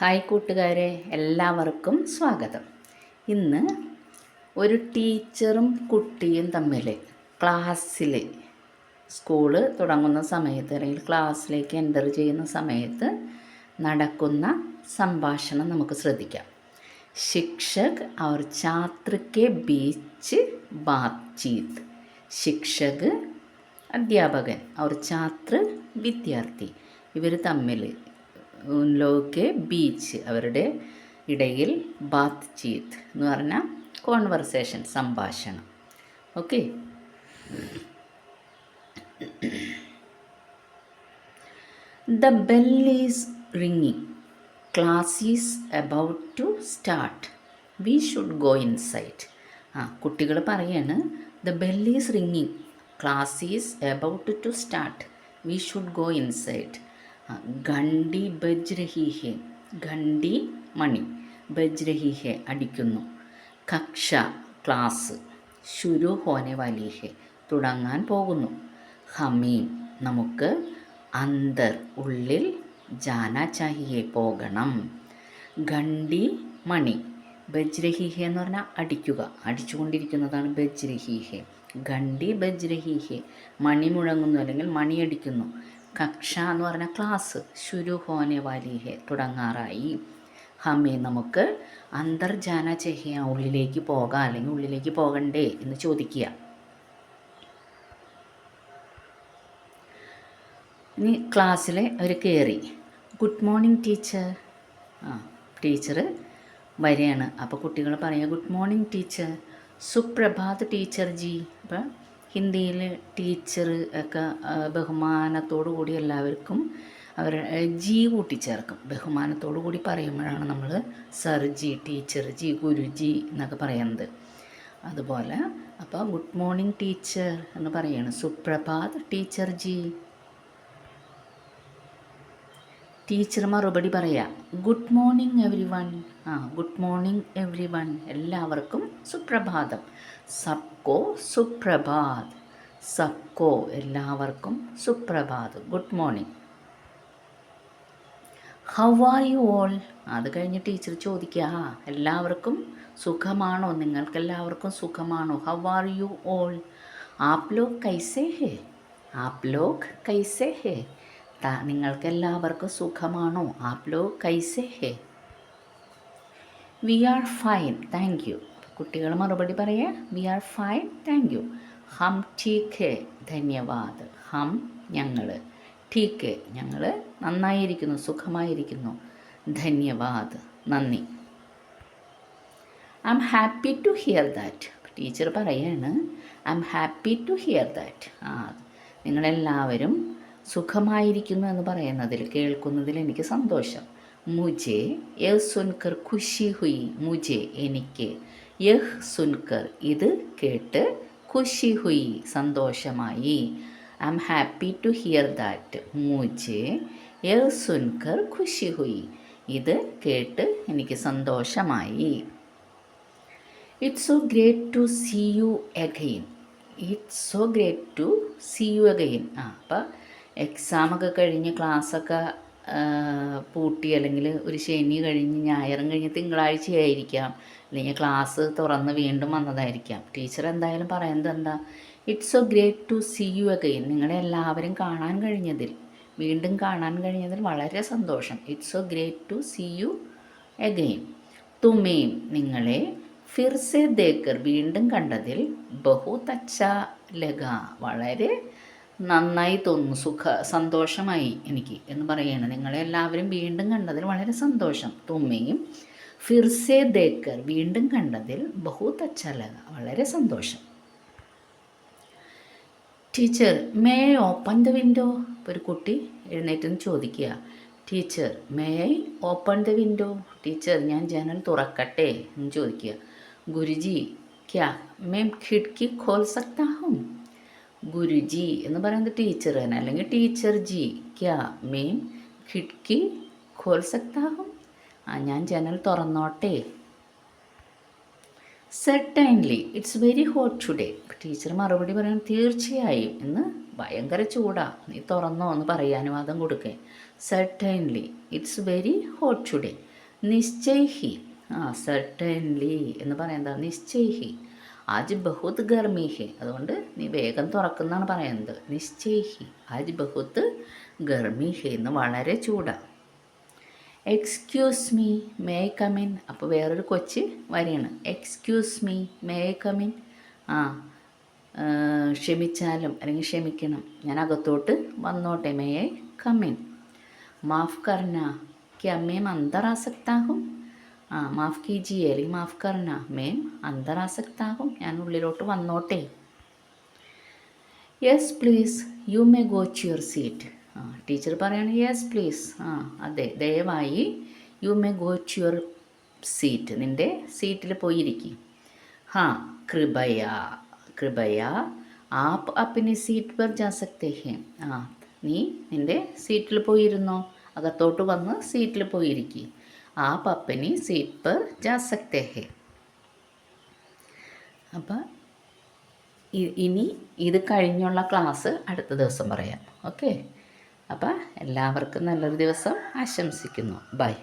Hi കൂട്ടുകാരെ, എല്ലാവർക്കും സ്വാഗതം. ഇന്ന് ഒരു ടീച്ചറും കുട്ടിയും തമ്മിൽ ക്ലാസ്സിൽ സ്കൂള് തുടങ്ങുന്ന സമയത്ത് അല്ലെങ്കിൽ ക്ലാസ്സിലേക്ക് എൻ്റർ ചെയ്യുന്ന സമയത്ത് നടക്കുന്ന സംഭാഷണം നമുക്ക് ശ്രദ്ധിക്കാം. ശിക്ഷക് और छात्र के बीच बातचीत. ശിക്ഷക് അധ്യാപകൻ और छात्र വിദ്യാർത്ഥി, ഇവർ തമ്മിൽ ഉൻലോക്കെ ബീച്ച് അവരുടെ ഇടയിൽ ബാത്ത് ചീത്ത് എന്ന് പറഞ്ഞാൽ കോൺവെർസേഷൻ, സംഭാഷണം. ഓക്കെ, ദ ബെൽ ഈസ് റിങ്ങിങ്, class is about to start, we should go inside. കുട്ടികൾ പറയാണ് ദ ബെൽ ഈസ് റിങ്ങിങ്, class is about to start, we should go inside. ഘണ്ടി ബജ് രഹി ഹെ, ഘണ്ടി മണി, ബജ് രഹി ഹെ അടിക്കുന്നു. കക്ഷ ക്ലാസ്, ശുരു ഹോനെ വാലി ഹെ തുടങ്ങാൻ പോകുന്നു. ഹമീം നമുക്ക്, അന്തർ ഉള്ളിൽ, ജാന ചാഹിയെ പോകണം. ഘണ്ടി മണി, ബജ് രഹി ഹെ എന്ന് പറഞ്ഞാൽ അടിക്കുക, അടിച്ചുകൊണ്ടിരിക്കുന്നതാണ് ബജ് രഹി ഹെ. ഘണ്ടി ബജ് രഹി ഹെ മണി മുഴങ്ങുന്നു അല്ലെങ്കിൽ മണിയടിക്കുന്നു. കക്ഷ എന്ന് പറഞ്ഞാൽ ക്ലാസ്, ശുരു ഹോനെ വാലി ഹെ തുടങ്ങാറായി. ഹമേ നമുക്ക്, അന്തർ ജാന ചഹിയ ഉള്ളിലേക്ക് പോകാം അല്ലെങ്കിൽ ഉള്ളിലേക്ക് പോകണ്ടേ എന്ന് ചോദിക്കുക. ഇനി ക്ലാസ്സിൽ അവർ കയറി. Good morning teacher. ടീച്ചർ വരികയാണ്. അപ്പോൾ കുട്ടികൾ പറയുക good morning teacher. Suprabhat teacher G. അപ്പം ഹിന്ദിയിൽ ടീച്ചർ ഒക്കെ ബഹുമാനത്തോടു കൂടി എല്ലാവർക്കും അവർ ജി കൂട്ടിച്ചേർക്കും. ബഹുമാനത്തോടു കൂടി പറയുമ്പോഴാണ് നമ്മൾ sir G, teacher G, Guruji എന്നൊക്കെ പറയുന്നത്. അതുപോലെ അപ്പോൾ ഗുഡ് മോർണിംഗ് ടീച്ചർ എന്ന് പറയാണ്. Suprabhat teacher G. ടീച്ചർ മറുപടി പറയാം good morning everyone. Good morning everyone, എല്ലാവർക്കും സുപ്രഭാതം. സബ്കോ സുപ്രഭാത്, സബ്കോ എല്ലാവർക്കും സുപ്രഭാത്, good morning. How are you all. അത് കഴിഞ്ഞ് ടീച്ചർ ചോദിക്കുക എല്ലാവർക്കും സുഖമാണോ, നിങ്ങൾക്കെല്ലാവർക്കും സുഖമാണോ. How are you all. ആപ് ലോഗ് കൈസേ ഹേ, ആപ് ലോഗ് കൈസേ ഹേ നിങ്ങൾക്കെല്ലാവർക്കും സുഖമാണോ. ആപ് ലോഗ് കൈസേ ഹേ. We are fine thank you. കുട്ടികൾ മറുപടി പറയാം we are fine thank you. ഹം ടീക്ക് ഹേ ധന്യവാദ്. ഹം ഞങ്ങൾ, ടീക്ക് ഞങ്ങൾ നന്നായിരിക്കുന്നു, സുഖമായിരിക്കുന്നു. ധന്യവാദ് നന്ദി. I am happy to hear that. Teacher പറയാണ് I am happy to hear that. നിങ്ങളെല്ലാവരും സുഖമായിരിക്കുന്നു എന്ന് പറയുന്നതിൽ, കേൾക്കുന്നതിൽ എനിക്ക് സന്തോഷം. മുജെ യഹ് സുൻകർ ഖുഷി ഹുയി. മുജെ എനിക്ക്, യഹ് സുൻകർ ഇത് കേട്ട്, ഖുഷി ഹുയി സന്തോഷമായി. I am happy to hear that. മുജെ യഹ് സുൻകർ ഖുഷി ഹുയി ഇത് കേട്ട് എനിക്ക് സന്തോഷമായി. It's so great to see you again. It's so great to see you again. അപ്പം എക്സാമൊക്കെ കഴിഞ്ഞ് ക്ലാസ്സൊക്കെ പൂട്ടി അല്ലെങ്കിൽ ഒരു ശനി കഴിഞ്ഞ് ഞായറും കഴിഞ്ഞ് തിങ്കളാഴ്ചയായിരിക്കാം, അല്ലെങ്കിൽ ക്ലാസ് തുറന്ന് വീണ്ടും വന്നതായിരിക്കാം. ടീച്ചർ എന്തായാലും പറയുന്നത് എന്താ, it's so great to see you again. നിങ്ങളെ എല്ലാവരും കാണാൻ കഴിഞ്ഞതിൽ, വീണ്ടും കാണാൻ കഴിഞ്ഞതിൽ വളരെ സന്തോഷം. It's so great to see you again. തുമേം നിങ്ങളെ, ഫിർസെ ദേക്കർ വീണ്ടും കണ്ടതിൽ, ബഹുത് അച്ഛാ ലഗ വളരെ നന്നായി തോന്നുന്നു, സന്തോഷമായി എനിക്ക് എന്ന് പറയുകയാണ്. നിങ്ങളെല്ലാവരും വീണ്ടും കണ്ടതിൽ വളരെ സന്തോഷം. തുമ്മയും ഫിർസെ ദേക്കർ വീണ്ടും കണ്ടതിൽ, ബഹുത് അച്ഛാ ലഗ വളരെ സന്തോഷം. Teacher may I open the window. ഒരു കുട്ടി എഴുന്നേറ്റ് ചോദിക്കുക teacher may I open the window. Teacher ഞാൻ ജനൽ തുറക്കട്ടെ എന്ന് ചോദിക്കുക. ഗുരുജി ക്യാ മേം ഖിഡ്കി ഖോൽ സക്താ ഹൂം. ഗുരുജി എന്ന് പറയുന്നത് ടീച്ചർ തന്നെ, അല്ലെങ്കിൽ ടീച്ചർ ജി. ക്യാ മേം ഖിഡ്കി ഖോൽ സക്താ ഹൂം. ഞാൻ ജനൽ തുറന്നോട്ടെ. Certainly it's very hot today. Teacher മറുപടി പറയാൻ തീർച്ചയായും ഇന്ന് ഭയങ്കര ചൂടാ, നീ തുറന്നോ എന്ന് പറയാൻ അനുവാദം കൊടുക്കേ. Certainly it's very hot today. നിശ്ചയ് സർട്ടൻലി എന്ന് പറയാൻ എന്താ നിശ്ചയ് ആജ് ബഹുത് ഗർമി ഹെ. അതുകൊണ്ട് നീ വേഗം തുറക്കുന്നതാണ് പറയുന്നത്. നിശ്ചയ് ആജ് ബഹുത് ഗർമി ഹെ എന്ന് വളരെ ചൂടാണ്. Excuse me may I come in. അപ്പോൾ വേറൊരു കൊച്ച് വരികയാണ്. Excuse me may I come in. ക്ഷമിച്ചാലും അല്ലെങ്കിൽ ക്ഷമിക്കണം, ഞാൻ അകത്തോട്ട് വന്നോട്ടെ. May I come in. മാഫ് കർന ക്യാ മേം അന്തർ ആ സക്താ ഹൂം. മാഫ് കീജിയെ അല്ലെങ്കിൽ മാഫ് കർന മേം അന്തർ ആ സക്താ ഹൂം. ഞാൻ ഉള്ളിലോട്ട് വന്നോട്ടെ. Yes please you may go to your seat. Teacher പറയാണ് യെസ് പ്ലീസ്. അതെ ദയവായി you may go to your seat. നിൻ്റെ സീറ്റിൽ പോയിരിക്കും. കൃപയ കൃപയ ആപ്പ് അപ്പിനി സീറ്റ് പെർ ജാ സക്തേ ഹെ. നീ നിൻ്റെ സീറ്റിൽ പോയിരുന്നോ, അകത്തോട്ട് വന്ന് സീറ്റിൽ പോയിരിക്കും. ആപ്പ് അപ്പിനി സീറ്റ് പെർ ജാ സക്തേ ഹെ. അപ്പം ഇനി ഇത് കഴിഞ്ഞുള്ള ക്ലാസ് അടുത്ത ദിവസം പറയാം. ഓക്കെ. അപ്പം എല്ലാവർക്കും നല്ലൊരു ദിവസം ആശംസിക്കുന്നു. ബൈ.